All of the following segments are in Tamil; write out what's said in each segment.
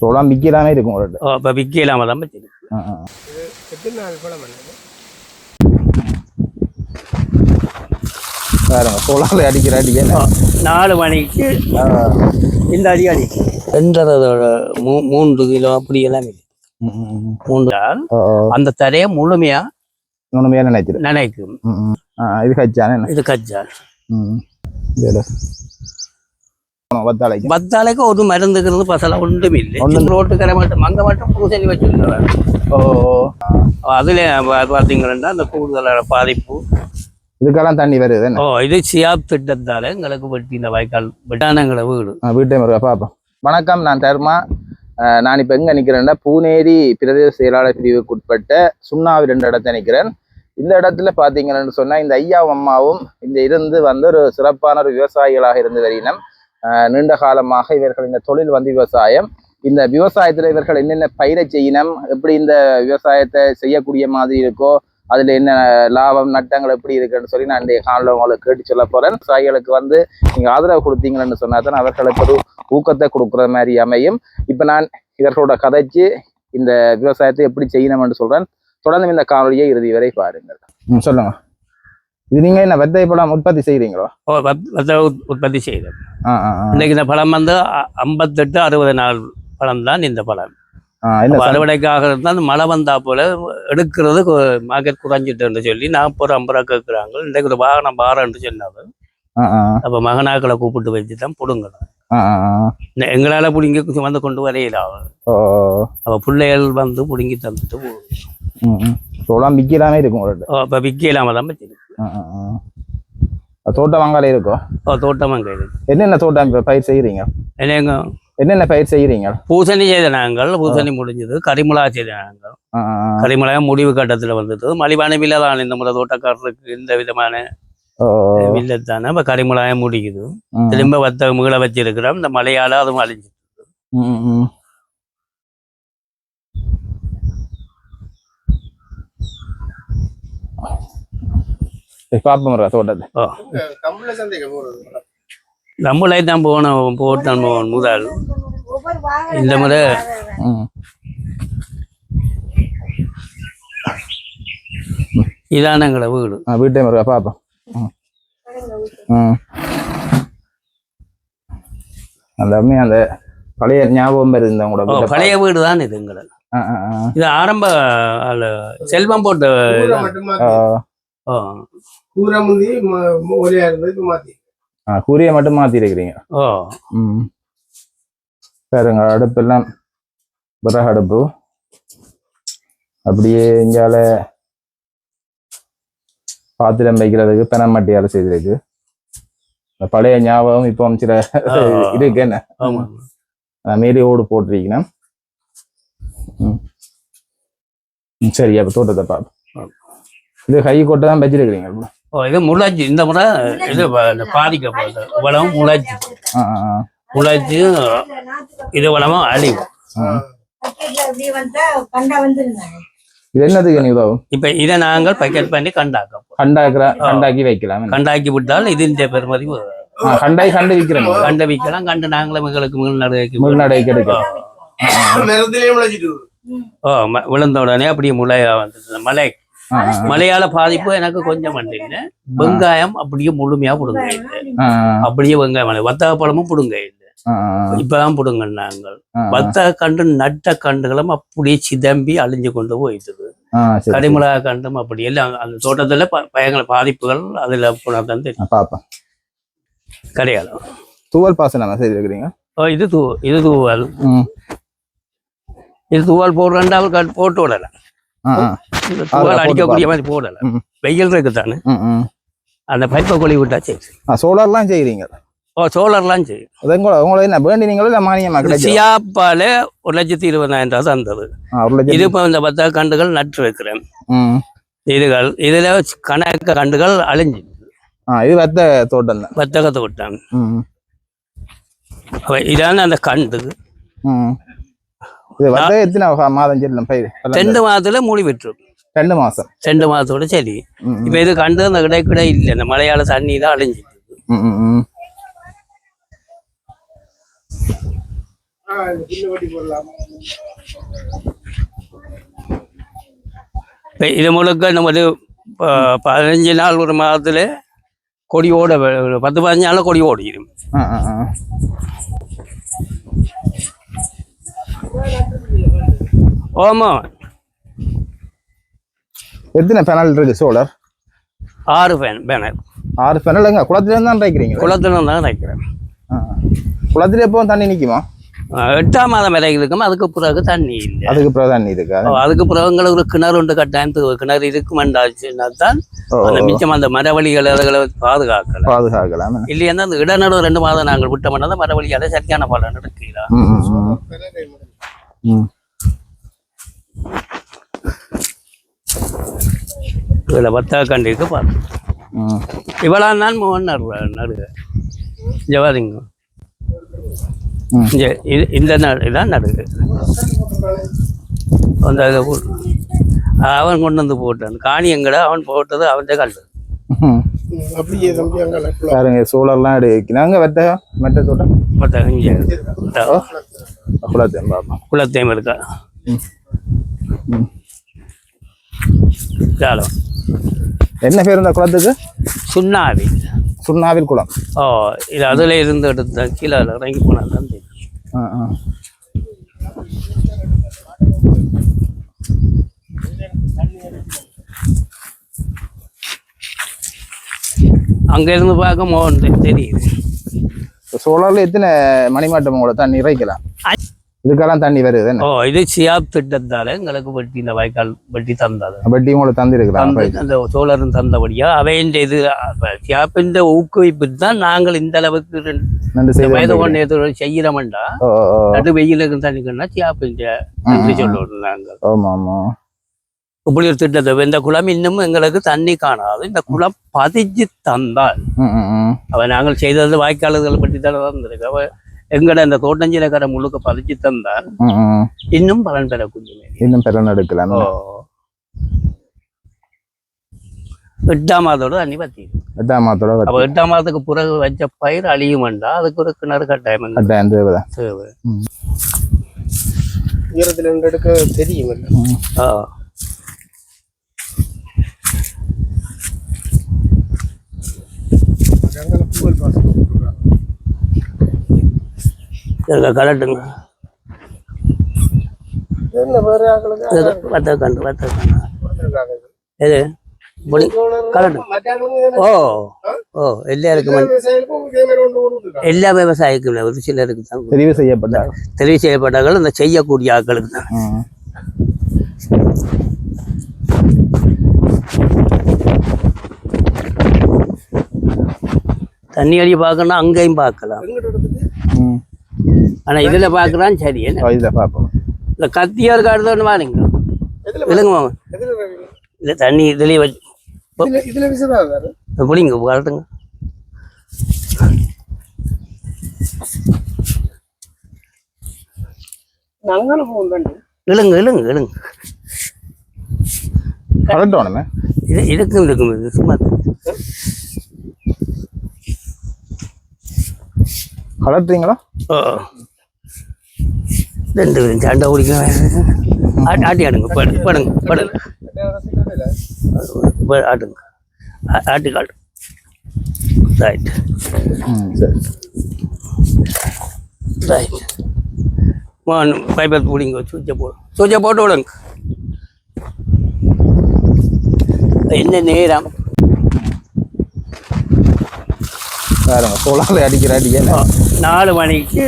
சோளம் விற்கலாமே இருக்கும் இப்போ விற்கலாம தான் வச்சிருக்கு. பாருங்க சோளால அடிக்கிற அடிக்க 4 மணிக்கு இந்த அடி அடிக்கும். 3 கிலோ அப்படி எல்லாமே 3 அந்த தரையை முழுமையா நினைக்கும். இது கச்சான் இது கச்சான். பத்தாளைக்கு ஒரு மருந்துக்கிறது பசல ஒன்றும் இல்லை. ரோட்டுக்கரை மட்டும் அங்க மட்டும் பூசணி வச்சிருக்கிறார். அதுல பாத்தீங்கன்னா அந்த கூடுதலான பாதிப்பு இதுக்கெல்லாம் தண்ணி வருது. இது சியாப் திட்டத்தால எங்களுக்கு வெட்டி இந்த வாய்க்கால் வெட்டானங்களை வீட்டை பாப்போம். வணக்கம், நான் தர்மா. நான் இப்ப எங்க நிக்கிறேன்னா பூனேரி பிரதேச செயலாளர் பிரிவுக்கு உட்பட்ட சுண்ணாவில் 2 இடத்தை நிக்கிறேன். இந்த இடத்துல பாத்தீங்கன்னு சொன்னா இந்த ஐயாவும் அம்மாவும் இந்த இருந்து ஒரு சிறப்பான ஒரு விவசாயிகளாக இருந்து வரினம். நீண்ட காலமாக இவர்கள் இந்த தொழில் விவசாயம். இந்த விவசாயத்துல இவர்கள் என்னென்ன பயிரை செய்யணும், எப்படி இந்த விவசாயத்தை செய்யக்கூடிய மாதிரி இருக்கோ, அதுல என்ன லாபம் நட்டங்கள் எப்படி இருக்குன்னு சொல்லி நான் இந்த காலையில் உங்களுக்கு கேட்டு சொல்ல போறேன். விவசாயிகளுக்கு நீங்க ஆதரவு கொடுத்தீங்கன்னு சொன்னா தான் அவர்களுக்கு ஒரு ஊக்கத்தை கொடுக்குற மாதிரி அமையும். இப்ப நான் இவர்களோட கதைச்சு இந்த விவசாயத்தை எப்படி செய்யணும்னு சொல்றேன். தொடர்ந்து இந்த காணொலியை இறுதி வரை பாருங்கள். சொல்லுங்க, இது நீங்க என்ன வெத்தை பழம் உற்பத்தி செய்யறீங்களோ? உற்பத்தி செய்யறேன். இன்னைக்கு இந்த பழம் 58-60 நாள் பழம் தான் இந்த பழம். அறுவடைக்காக இருந்தால் மழை வந்தா போல எடுக்கிறது மார்க்கெட் குறைஞ்சிட்டு சொல்லி 40-50 ரூபா கேட்குறாங்க. இன்றைக்கு ஒரு வாகனம் பாரன்னு சொன்னாங்க. அப்ப மகனாக்களை கூப்பிட்டு வச்சுதான் புடுங்கலாம். எங்களால புடுங்கி கொண்டு வரையில அவ பிள்ளைகள் புடுங்கி தந்துட்டு சோளம் விற்கலாமே இருக்கும். இப்ப விற்கலாம தான் வச்சிருக்கு. தோட்டம் வாங்காலே இருக்கும். தோட்டம் வாங்க இருக்கு. என்னென்ன தோட்டம் பயிர் செய்யறீங்க? என்னென்ன பயிர் செய்யறீங்க? பூசணி செய்த நாங்கள், பூசணி முடிஞ்சது. கரிமுளா செய்த நாங்கள், கரிமுளையா முடிவு கட்டத்துல வந்தது. மலிவான விலை தான் இந்த முறை தோட்டக்காரருக்கு. இந்த விதமான வில்லை தானே இப்ப கரிமுளையா முடிக்குது. திரும்ப வத்த முகளை வச்சிருக்கிறோம். இந்த மழையால அதுவும் அழிஞ்சிட்டு. நம்மளே தான் போட்டோம் முதல். இந்த முறை இதான எங்களை வீட்டை பாப்போம். அந்த பழைய ஞாபகம் இருந்த பழைய வீடு தான் இது எங்களை. இது ஆரம்ப செல்வம் போட்ட கூரிய மட்டும் மாத்தி இருக்கிறீங்க. பாருங்க, அடுப்பெல்லாம் விறகு அடுப்பு. அப்படியே இங்கால பாத்திரம் வைக்கிறதுக்கு பெனமட்டியால செய்திருக்கு. பழைய ஞாபகம் இப்போ சில இருக்கு. என்ன மேலே ஓடு போட்டிருக்கீங்கன்னா சரி. அப்ப தோட்டத்தை பார்ப்போம். இது கை கொட்டை தான் வச்சிருக்கிறீங்க. இது முளைச்சு இந்த முறை இது பாதிக்கப்படுது. வளமும் முளைச்சு இது வளமும் அழிவு. இது என்னதுக்கு உதவும்? இப்ப இதை நாங்கள் பேக்கெட் பண்ணி கண்டாக்கி வைக்கலாம். கண்டாக்கி விட்டால் இது இந்த பெருமதி கண்டு விற்கிறோம். கண்டு விற்கலாம். கண்டு நாங்களும் எங்களுக்கு மீள்நடை கிடைக்கும். விழுந்த உடனே அப்படியே முளையா வந்தது. மழையால பாதிப்பு எனக்கு கொஞ்சம் வந்தீங்க. வெங்காயம் அப்படியே முழுமையா புடுங்க இல்லை. அப்படியே வெங்காயம் வத்தக பழமும் புடுங்க இல்லை. இப்பதான் புடுங்க நாங்கள். வத்தக கண்டு நட்ட கண்டுகளும் அப்படியே சிதம்பி அழிஞ்சு கொண்டு போயிடுது. கரிமிளகா கண்டும் அப்படி எல்லாம் அந்த தோட்டத்துல பயங்கர பாதிப்புகள் அதுல போனாதான் தெரியும். கிடையாது. தூவல் பாசனம் செய்திருக்கிறீங்க. இது தூவல். இது தூவல் போட்டு 2 போட்டு விடலாம். தூவல் அடிக்கக்கூடிய மாதிரி போடல. வெயில் இருக்குதானே அந்த பைப்பை கொழி விட்டா சரி. சோலார்லாம் செய்யறீங்க? சோலார்லாம் செய்யும். உங்களை என்ன வேண்டினீங்களோ இல்லை மானியமா? சியாப்பால 1,20,000 தந்தது. இது இப்போ இந்த 10 கண்டுகள் நட்டு வைக்கிறேன். இதுல கணக்க கண்டுகள் அழிஞ்சு. இது வத்த தோட்டம் தான். வத்தக தோட்டம். இதான அந்த கண்டு. எத்தனை மாதம் செல்லும் பயிர்? 2 மாதத்துல மூடி விட்டுரும். 2 மாசம். 2 மாதத்தோட சரி. இப்ப இது கண்டு அந்த கிடைக்கூட இல்லை. இந்த மழையால தண்ணி தான் அழிஞ்சிட்டு. இது முழுக்க நமது 15 நாள் ஒரு மாதத்துல கொடியோட 10-15 நாள் கொடி ஓடிடும். ஆமா. எத்தனை பேனல் இருக்கு சோலார்? 6 பேனல். 6 பேனல் எங்க குளத்துல இருந்து தான் வைக்கிறீங்க? குளத்துல தான் வைக்கிறேன். குளத்துல எப்போ தண்ணி நிக்குமா? 8ஆம் மாதம் வரை இருக்கும். அதுக்கு பிறகு தண்ணி இல்லை. அதுக்கு பிறகு தண்ணி இருக்கா? அதுக்கு பிறகு உங்களுக்கு ஒரு கிணறு உண்டு கட்டாயம். கிணறு இருக்குமெண்டாச்சுன்னா தான் அந்த மிச்சம் அந்த மரவழிகளை அதுகளை பாதுகாக்கலாம். இல்லையா அந்த இடநடு 2 மாதம் நாங்கள் விட்டோம்னா தான் மரவழியால சரியான பலன் எடுக்கலாம். இதில் வத்தாக்கண்டிக்கு பார்த்தோம். இவ்வளோ நான் மோகன் நடுக ஜவாதிங்க இந்த நாடு தான் நடுகு. அந்த அவன் கொண்டு வந்து போட்டான் காணி எங்கடா அவன் போட்டது அவன் கண்டு பாருங்க. சோழர்லாம் எடுக்கிறாங்க. மெட்ட தோட்டம் குலத்தையும் இருக்கா. என்ன பேர் இந்த குளத்துக்கு? சுண்ணாவில். சுண்ணாவில் குளம். இது அதுல இருந்து எடுத்த கீழே இறங்கி போனாதான் அங்க இருந்து பார்க்க மோகன் தெரியுது. சோழர்ல எத்தனை மணிமாட்டம் கூட தண்ணி இறைக்கலாம்? இதுக்கெல்லாம் தண்ணி வருது. இது சியாப் திட்டத்தால எங்களுக்கு வட்டி இந்த வாய்க்கால் வட்டி தந்தாது. வட்டி உங்களுக்கு தந்திருக்கிறாங்க. அந்த சோழரும் தந்தபடியா அவையின் இது சியாப்பின் ஊக்குவிப்பு தான் நாங்கள் இந்த அளவுக்கு வயது கொண்டு செய்யறோம்டா. நடு வெயிலுக்கு தண்ணிக்கணும்னா சியாப்பின் நன்றி சொல்லுவோம் நாங்கள். இப்படி ஒரு திட்டத்தை இந்த குளம் இன்னும் எங்களுக்கு தண்ணி காணாது. இந்த குளம் பதிச்சு தந்தால் அவ நாங்கள் செய்தது வாய்க்கால்களை பற்றி தான் தந்திருக்கு. அவ எங்கட இந்த தோட்டஞ்சிலக்கார முழுக்க பதிச்சு தந்தால் இன்னும் பலன் பெறக்கூடிய இன்னும் பலன் எடுக்கலாம். 8ஆம் மாதத்தோட தண்ணி பத்தி 8ஆம் மாதத்தோட. அப்ப 8ஆம் மாதத்துக்கு பிறகு வச்ச பயிர் அழியுமெண்டா அதுக்கு ஒரு கிணறு கட்டாயம் தேவை. ஈரத்துல இருந்து எடுக்க தெரியும். கலட்டுங்க எது கலட்டு. எல்லா விவசாயிக்கும் ஒரு சிலருக்கு தான் தெரிவு செய்யப்பட்டார்கள். இந்த செய்யக்கூடிய ஆட்களுக்கு தான். தண்ணி அடி பார்க்கணும் அங்கேயும் பார்க்கலாம். ஆனா இதுல பாக்குறான் சரி. இல்ல கத்தியார் காடுதான் பாருங்க. இல்லைங்க இல்ல தண்ணி இதுலயே வச்சு பிடிங்க கலட்டுங்க. இழுங்க இருக்கும் இது சும்மா கலட்டுறீங்களா? 2 பேரும் சண்டை குடிக்கணும். ஆட்டி ஆடுங்க. படுங்க ஆட்டுங்க. ஆட்டி காட்டு. Right right. பைப்பர் பிடிங்க. சுவிட்சை போட்டு விடுங்க. என்ன நேரம் சோழால அடிக்கிற அடிக்க 4 மணிக்கு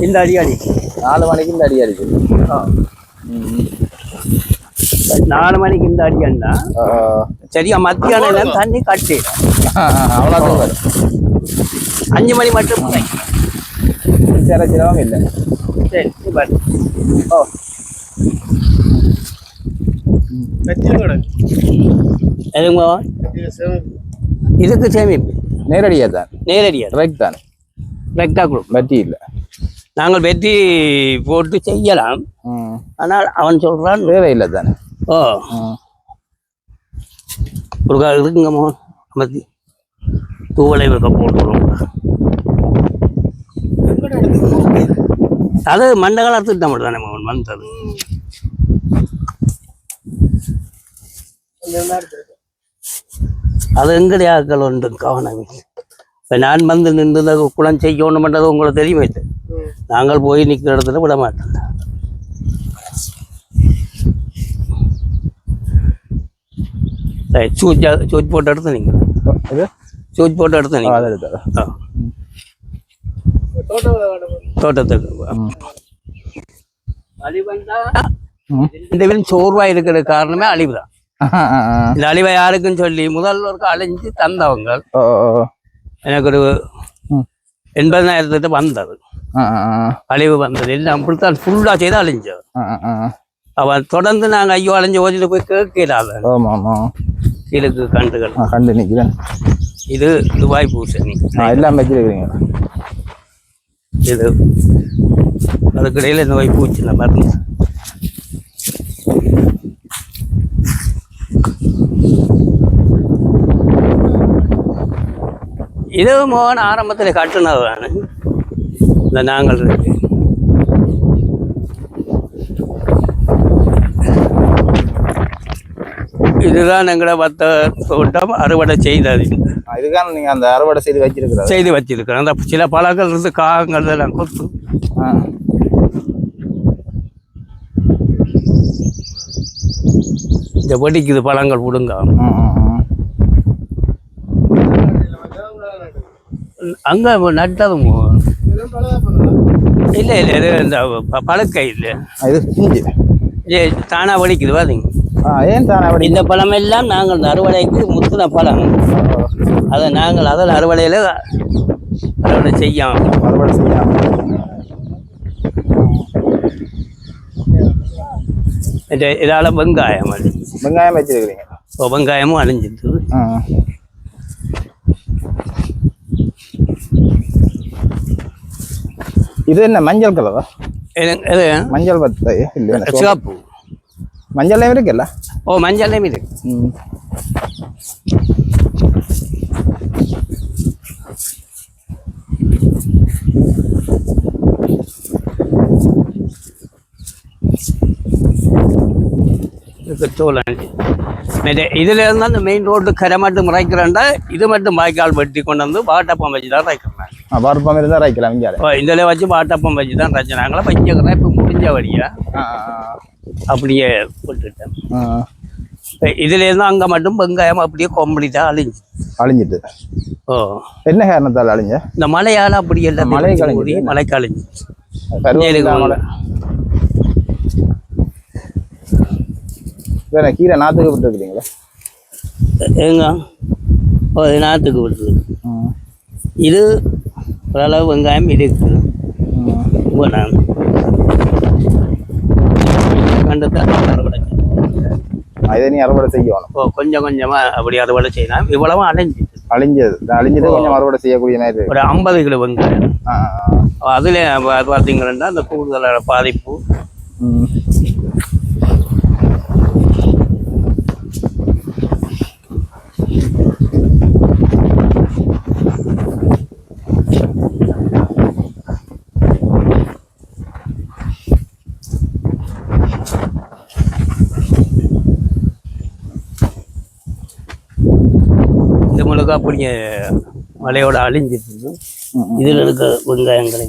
இந்த அடி அடிக்கும். 4 மணிக்கு இந்த அடி அடிக்குது. 4 மணிக்கு இந்த அடி அண்ணா சரியா மத்தியானம் தண்ணி கட்டி அவ்வளோதான் வரும். 5 மணி மட்டும் சிரமம் இல்லை. சரி இதுக்கு சேமிப்பு நேரடியா தான். ரைட் தானே. ரைட்டா கொடுக்கும். வட்டி இல்லை. நாங்கள் வெட்டி போட்டு செய்யலாம். ஆனால் அவன் சொல்றான் தேவையில்லை தானே. ஒரு கால் இருக்குங்க மோகன் அமர்த்தி தூவலை வைக்க போட்டுருவோம். அது மண்ட காலத்துக்கு தான் தானே வந்தது. அது எங்கடைய ஆக்கள் ஒன்று கவனம். இப்போ நான் வந்து நின்று குளம் செய்யணும் பண்ணுறது உங்களுக்கு தெரியுமே. நாங்கள் போய் நிற்கிற இடத்துல விட மாட்டோம். சூச் போட்டு எடுத்து நீங்கள் சூச் போட்டு எடுத்து நீங்கள் தோட்டத்துக்கு இந்த சோர்வா இருக்கிற காரணமே அழிவுதான். இந்த அழிவை யாருக்குன்னு சொல்லி முதல்வருக்கு அழிஞ்சு தந்தவங்க எனக்கு ஒரு 80,000 வந்தது. அழிவு வந்தது இல்லை அப்படித்தான் ஃபுல்லா செய்து அழிஞ்சது. அவன் தொடர்ந்து நாங்கள் ஐயோ அழிஞ்சு ஓதிட்டு போய் கேட்கலாத கீழுக்கு கண்டுகள் கண்டு நிற்கிறேன். இது துபாய் பூசணி எல்லாம் வச்சிருக்கிறீங்க. இது அதுக்கிடையில் நோய் பூச்சில மருந்து. இது மோகன் ஆரம்பத்தில் கட்டுனது தானே இந்த நாங்கள் இருக்கு. இதுதான் எங்களை வத்த தோட்டம் அறுவடை செய்தது. இதுதான் நீங்க அந்த அறுவடை செய்து வச்சிருக்கிறோம். அந்த சில பழங்கள் இருந்து காகங்கள் எல்லாம் கொத்து இந்த வெடிக்குது பழங்கள் விடுங்க. அங்க நட்டதும் இல்லை இல்லை இது இந்த பழுக்கை இல்லை, இது தானா வெடிக்குது பாத்தீங்க. இந்த பழம் எல்லாம் நாங்கள் இந்த அறுவடைக்கு முத்துன பழம். அதை நாங்கள் அதில் அறுவடை செய்யாம இதால வெங்காயம் வச்சிருக்கிறீங்க. வெங்காயமும் அழிஞ்சிட்டு. இது என்ன மஞ்சள் கலரா? மஞ்சள் பத்தை சிவப்பு மஞ்சள்லையும் இருக்குல்ல? ஓ மஞ்சள்லையும் இருக்கு. இதுல இருந்து அந்த மெயின் ரோடு கரை மட்டும் ரைக்கிறேன்டா, இது மட்டும் வாய்க்கால் வெட்டி கொண்டு வந்து வாட்டப்பம் வச்சு தான் ரைக்கிறாங்க. வாட்டப்பம் இருந்தால் ரைக்கலாம். இதுல வச்சு வாட்டப்பம் வச்சு தான் ரைச்சாங்களா. பஞ்சக்கிறேன் இப்போ முடிஞ்ச வழியா அப்படியே போட்டுட்டேன். இதுல இருந்து அங்க மட்டும் வெங்காயம் அப்படியே கம்ப்ளீட்டா அழிஞ்சிட்டு. ஓ என்ன காரணத்தால் அழிஞ்ச? இந்த மழையால அப்படி எல்லாம் மழை கழிஞ்சு கீரை நாத்துக்கு விட்டுருக்குறீங்களா? ஏங்க ஓ இது நாத்துக்கு விட்டுருக்கு. இது ஓரளவு வெங்காயம் இருக்கு. இதை நீ அறுவடை செய்யணும். ஓ கொஞ்சம் கொஞ்சமா அப்படி அறுவடை செய்யலாம். இவ்வளவும் அழிஞ்சது கொஞ்சம் அறுவடை செய்யக்கூடிய நேரம் ஒரு 50 கிலோ வெங்காயம். அதுல பார்த்தீங்கன்னா அந்த கூடுதலான பாதிப்பு. முழுக்க அப்படியே மழையோட அழிஞ்சிட்டு இதுல இருக்க வெங்காயங்களை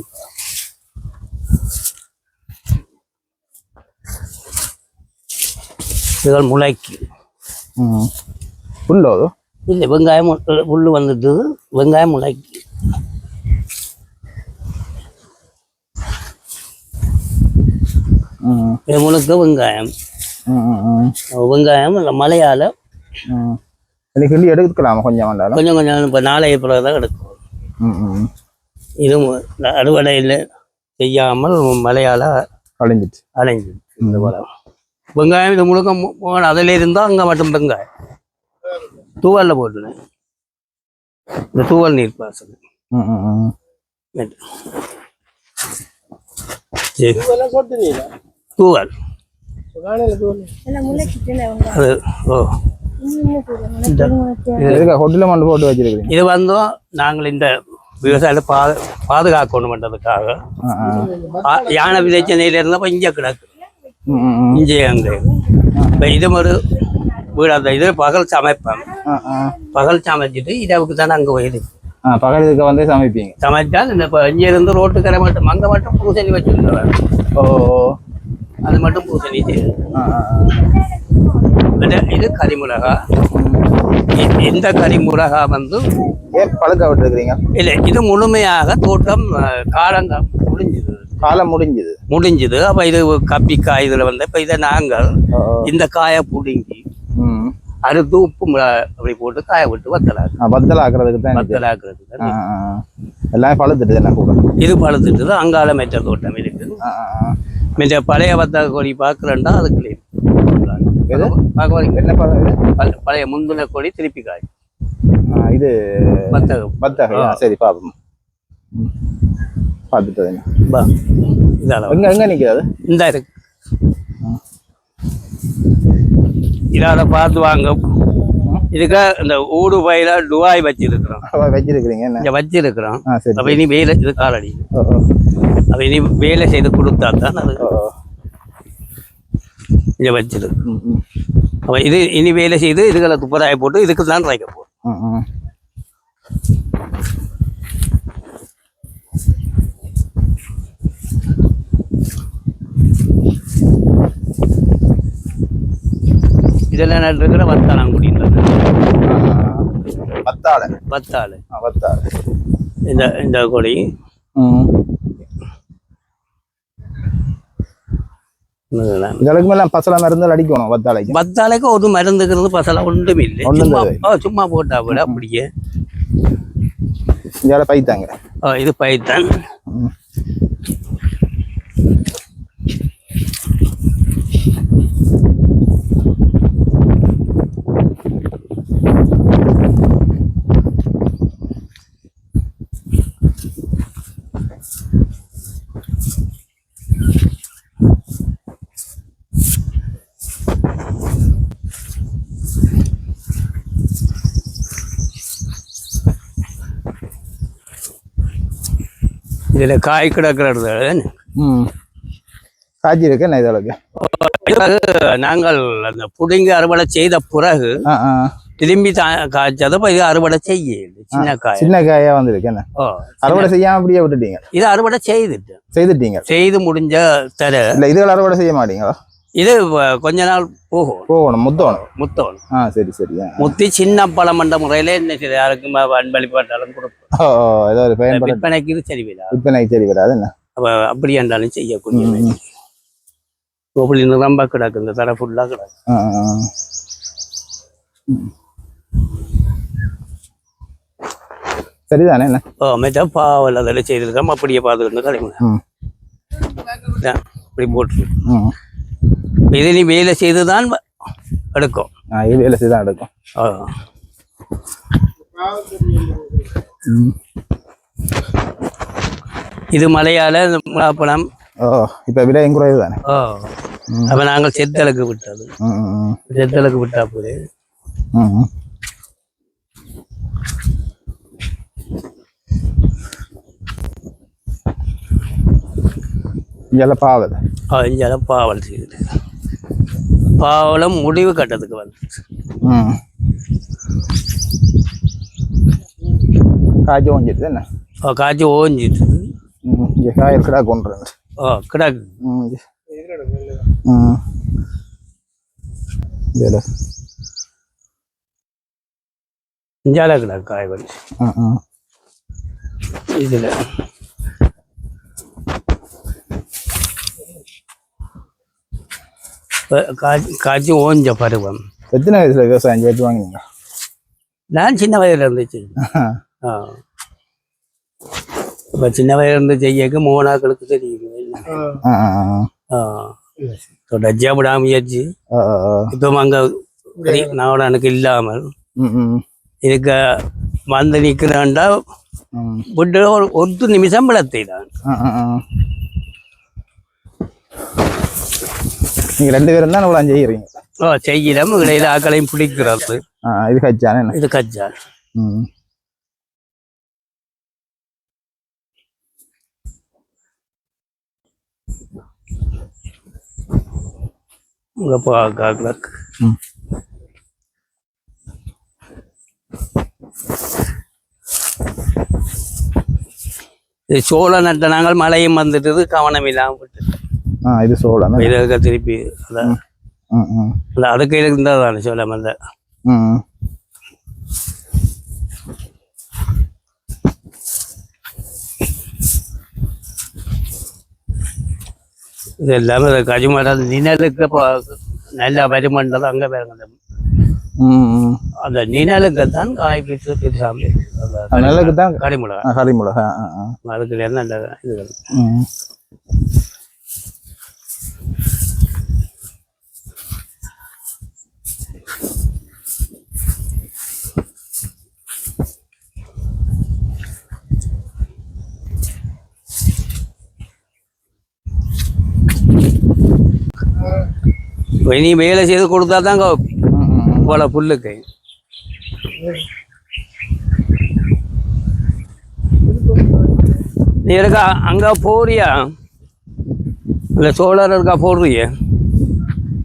இதுகள் முளைக்கு புல்லோ இல்லை வெங்காயம் புல்லு வந்துட்டு வெங்காயம் முளைக்கு. இது முழுக்க வெங்காயம். வெங்காயம் மழையால கிள்ளி எடுக்கலாமா? கொஞ்சம் கொஞ்சம் இப்போ நாளைய பிறகு தான் எடுக்கும். இது அறுவடையில் செய்யாமல் மழையால் அலைஞ்சிச்சு இந்த பழம். வெங்காயம் இது முழுக்க அதில் இருந்தால் அங்கே மட்டும் வெங்காயம் தூவலில் போட்டுனேன். இந்த தூவல் நீர் பாசனம் தூவல் அது. ஓ இது வந்தோம் நாங்கள் இந்த விவசாயத்தை பாதுகாக்கணுன்றதுக்காக யானை விதைச்சனையில இருந்தா இங்கே கிடக்கு இங்கே அங்கே இப்போ இது ஒரு வீடு அந்த இது பகல் சமைப்பேன் பகல் சமைச்சிட்டு இரவுக்கு தானே அங்கே போயிடுது பகலுக்கு வந்து சமைப்பீங்க சமைச்சா இந்த இப்போ இங்கே இருந்து ரோட்டுக்கரை மட்டும் அங்கே மட்டும் பூசணி வச்சுருந்தேன் ஓ அது மட்டும் பூசணி செய்யுது இது கரிமிளகா இந்த கரிமிளகா வந்து ஏன் பழுக்க விட்டுருக்கிறீங்க இல்லை இது முழுமையாக தோட்டம் காலங்காலம் முடிஞ்சுது அப்ப இது கப்பிக்காய் இதுல வந்து இப்ப இதை நாங்கள் இந்த காயை புடுங்கி அறுத்து உப்பு அப்படி போட்டு காய விட்டு வத்தலாக்குறதுக்கு எல்லாம் பழுத்துட்டு என்ன கூட இது பழுத்துட்டு அங்கால மெச்ச தோட்டம் இருக்கு மெச்ச பழைய வத்த கொடி பாக்குறேன்டா அதுக்கு என்ன பழைய முந்தின கொடி திருப்பி காய் இது வத்தகம் சரி பாப்போம் பார்த்துட்டு எங்க நிற்கிறது இந்த இருக்கு இதால பார்த்து வாங்க இதுக்கு இந்த ஊடு பயில டுவாய் வச்சிருக்கிறோம் அப்ப இனி வேலை இது காலடி அப்ப இனி வேலை செய்து கொடுத்தா தான் அது இதை வச்சிருக்கு அப்ப இது இனி வேலை செய்து இதுகளை துப்பராய போட்டு இதுக்கு தான் ரைக்க போறோம் இதெல்லாம் நட்டுருக்கிற வத்தாளங்குடி வத்தாளு இந்த கொடி பசலை மருந்து அடிக்கணும் வத்தாளைக்கு ஒரு மருந்துக்கிறது பசலை ஒன்றும் இல்லை சும்மா போட்டா விட அப்படியே பைத்தாங்க இது பைத்தான் இதுல காய் கிடக்கிறது காய்ச்சி இருக்கு என்ன இதற்கு நாங்கள் அந்த புடிங்கி அறுவடை செய்த பிறகு திரும்பி காய்ச்சதை இது அறுவடை செய்ய சின்ன காயா வந்துருக்கு என்ன அறுவடை செய்யாம அப்படியே விட்டுட்டீங்க இது அறுவடை செய்து முடிஞ்ச தர இல்ல இதுகள் அறுவடை செய்ய மாட்டீங்களா இது கொஞ்ச நாள் போகணும் முத்தணும் சரி சரி முத்தி சின்ன பழம் மண்ட முறையில என்ன சரி யாருக்கும் அன்பளிப்பாட்டாலும் கொடுப்போம் விற்பனைக்கு இது சரி விடாது என்ன அப்படி என்றாலும் செய்யக்கூடிய அப்படி ரொம்ப கிடக்கு இந்த தர ஃபுல்லா கிடக்கு சரிதானே என்ன மெச்சா பாவல் அதில் செய்திருக்கோம் அப்படியே பார்த்துக்கிட்டு கிடைக்கும் இப்படி போட்டுருக்கு இது நீ வேலை செய்துதான் எடுக்கும் வேலை செய்துதான் எடுக்கும் இது மலையால பழம் இப்ப விலை குறைவு தானே அப்ப நாங்கள் செத்தலுக்கு விட்டா போது பாவல் செய்யுது பாவலம் முடிவு கட்டத்துக்கு வந்து காய்ச்சி ஓஞ்சிட்டு என்ன காய்ச்சி ஓஞ்சிட்டு காயல் கிடா கொண்டு கிடக்கு இஞ்சால கிடக்கு காய்கறி இதுல காய்ச்சி ஓஞ்ச பருவம் எத்தனை வயசுல விவசாயம் செய்து வாங்கினீங்க நான் சின்ன வயதுல இருந்துச்சு இப்ப சின்ன வயதுல இருந்து செய்யக்கு மோனாக்களுக்கு தெரியும் தொடர்ச்சியா விடாம முயற்சி இப்ப அங்க நாவடானுக்கு இல்லாமல் இதுக்கு வந்து நிக்கிறான்டா விட்டு ஒரு நிமிஷம் விளத்தைதான் நீங்க 2 பேரும் தான் இவ்வளவு செய்யறீங்க செய்யலாம் இடையில ஆக்களையும் பிடிக்கிறது இது கச்சான் இது கச்சான் இங்கே பார்க்கல ம் இது சோளம் நட்ட நாங்கள் மழையும் வந்துட்டது கவனம் இல்லாமல் விட்டுட்டு இது சோளம் இதுக்கு திருப்பி அதான் ம் ம் இல்லை அதுக்கு இருந்தால் தானே சோளம் அந்த ம் இது எல்லாமே கஜிமரம் நிழலுக்கு நல்லா வருமன்றது அங்கே வேறுங்க ம் அந்த நிழலுக்கு தான் காய் பீட்டு பெருசாமி நிழலுக்கு தான் கரிமுளகா கரிமுளகா அதுக்கு நல்ல இது ம் நீ வேலை செய்து கொடுத்தா தான் கோப்பி இவ்வளோ புல்லுக்கு நீ இருக்கா அங்கே போறியா இல்லை சோழர் இருக்கா போடுறிய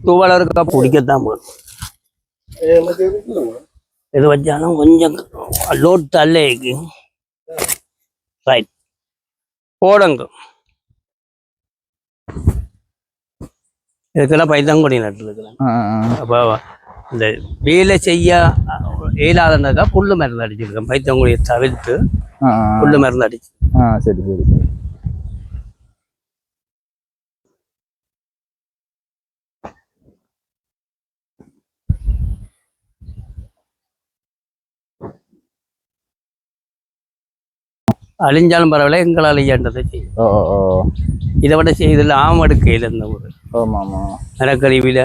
தூவலர் இருக்கா பிடிக்கத்தான் போதும் இது வச்சாலும் கொஞ்சம் லோட் தள்ளைக்கு ரைட் போடுங்க இதுக்கெல்லாம் பைத்தாங்குடி நட்டுருக்குறேன் அப்போ இந்த வேலை செய்ய இயலாதனாக்கா புல்லு மருந்து அடிச்சிருக்கேன் பைத்தாங்குடியை தவிர்த்து புல்லு மருந்து அடிச்சு சரி சரி அழிஞ்சாலும் பரவாயில்ல எங்களால் அழியாண்டதை செய்யும் இதை விட செய்ததில் ஆமடுக்கையில் இருந்த ஒரு மரக்கறிவில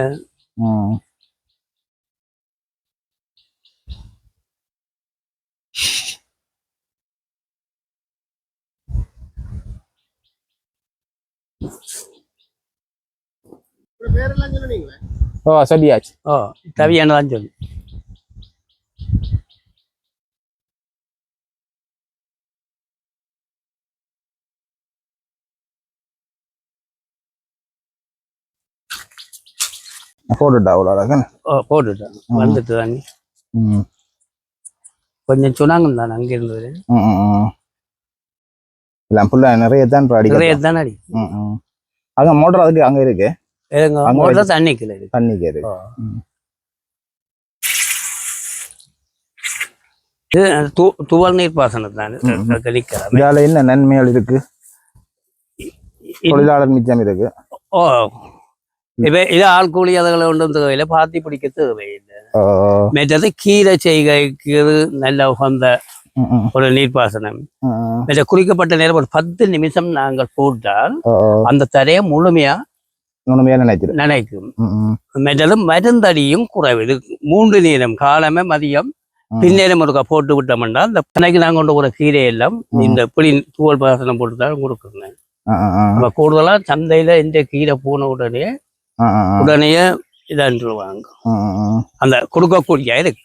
சொல்லியாச்சு தவியானதான் சொல்லு போட்டுட்டேன் வந்துட்டு தானே கொஞ்சம் சொன்னாங்க தான் அங்கே இருந்தது நிறைய தான் நிறைய தான் அடி அங்க மோட்டர் அதுக்கு அங்க இருக்கு மோட்டர் தண்ணிக்கு இருக்கு துவல் நீர் பாசனம் தான் இதால என்ன நன்மைகள் இருக்கு தொழிலாளர் மிச்சம் இருக்கு இது ஆள் கூலி அதுகளை கொண்டு தேவையில்லை பாத்தி பிடிக்க தேவையில்லை மற்றது கீரை செய்கைக்கு நல்ல உகந்த ஒரு நீர்ப்பாசனம் குறிக்கப்பட்ட நேரம் ஒரு 10 நிமிஷம் நாங்கள் போட்டால் அந்த தரையை முழுமையா நினைக்கும் மற்றது மருந்தடியும் குறைவு இது 3 நேரம் காலமே மதியம் பின்னேரம் ஒருக்கா போட்டு விட்டோம்னா இந்த பனைக்கு நாங்கள் கொண்டு ஒரு கீரை எல்லாம் இந்த புளி தூவல் பாசனம் போட்டுதான் கொடுக்குறேன் நம்ம கூடுதலா சந்தையில இந்த கீரை போன உடனே இதான்வாங்க அந்த கொடுக்கக்கூடிய இருக்கு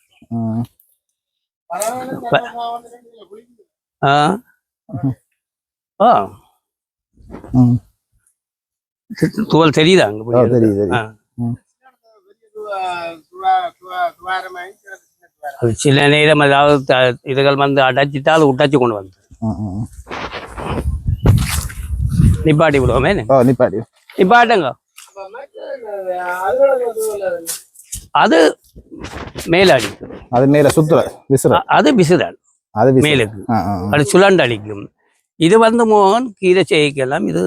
தூவல் தெரியுதா அது சில நேரம் ஏதாவது இதுகள் வந்து அடைச்சிட்டா அது உடைச்சு கொண்டு வந்து நிப்பாட்டி விடுவோமே நிப்பாட்டுங்க அது மேல அடிக்கும் அது மேல சுத்துற அது விசிறால் மேலுக்கு அது சுழண்டு அடிக்கும் இது வந்து மோகன் கீரை செய்யலாம் இது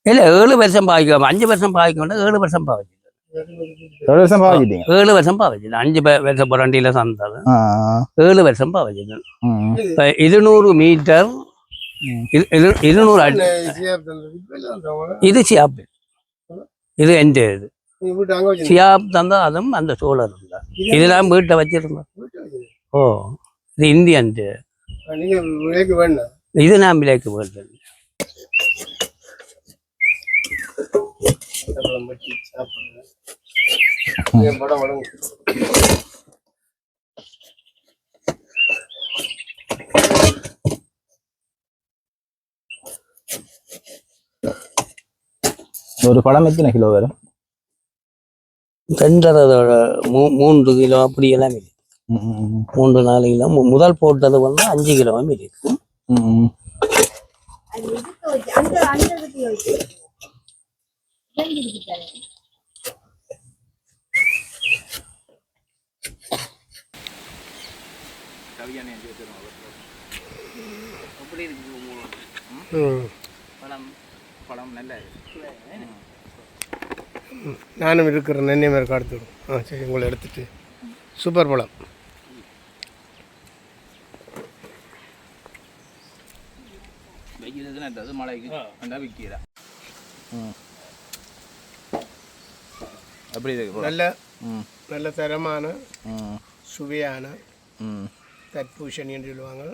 இல்ல 7 வருஷம் பாவிக்கும் 5 வருஷம் பாவிக்க 7 வருஷம் பாவிச்சு 7 வருஷம் பாவிச்சு 5 வருஷம் புரண்டியில சந்தது 7 வருஷம் பாவிச்சு 200 மீட்டர் 200 அடி இது சியாப்பு இது எந்த இது சியாப் தந்தா அதுவும் அந்த சோழர் இருந்தா இதெல்லாம் வீட்டை வச்சிருந்தோம் இது இந்தியன் இது நான் விலைக்கு போட்டேன் ஒரு பழம் எத்தனை கிலோ வரும்? 2.5 கிலோ அப்படி எல்லாம் இருக்கு. ம். 3-4 கிலோ. முதல் போட்டது வந்து 5 கிலோ இருக்கு. ம். பழம் நல்ல நானும் இருக்கிறேன். நென்னை மாதிரி காடுத்து விடும். சரி, உங்களை எடுத்துட்டு சூப்பர் பழம். மழைக்கு விற்கிறா. அப்படி இருக்கு. நல்ல தரமான சுவையான தர்பூசணின்னு சொல்லுவாங்க.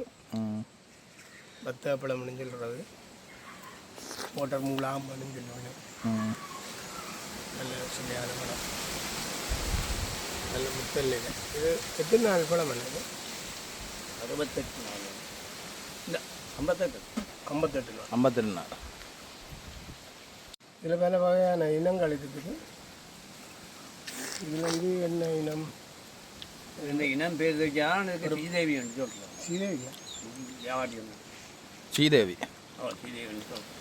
பத்தாப்பழம்னு சொல்கிறது. மோட்டர் மூலாம்பன்னு சொல்லுவாங்க. நல்ல சுவையான பழம். நல்ல முத்தல். இது எத்தனை நாள் பழம் அல்லது? 68 நாள். இல்லை, 58 நாள். 52 நாள். இதில் பல வகையான இனங்கள் இருக்குது. இதில் வந்து என்ன இனம்? இந்த இனம் பேர் ஸ்ரீதேவின்னு சொல்கிறோம். சீதேவியா? வியாபாரி ஸ்ரீதேவி. ஸ்ரீதேவின்னு சொல்கிறோம்.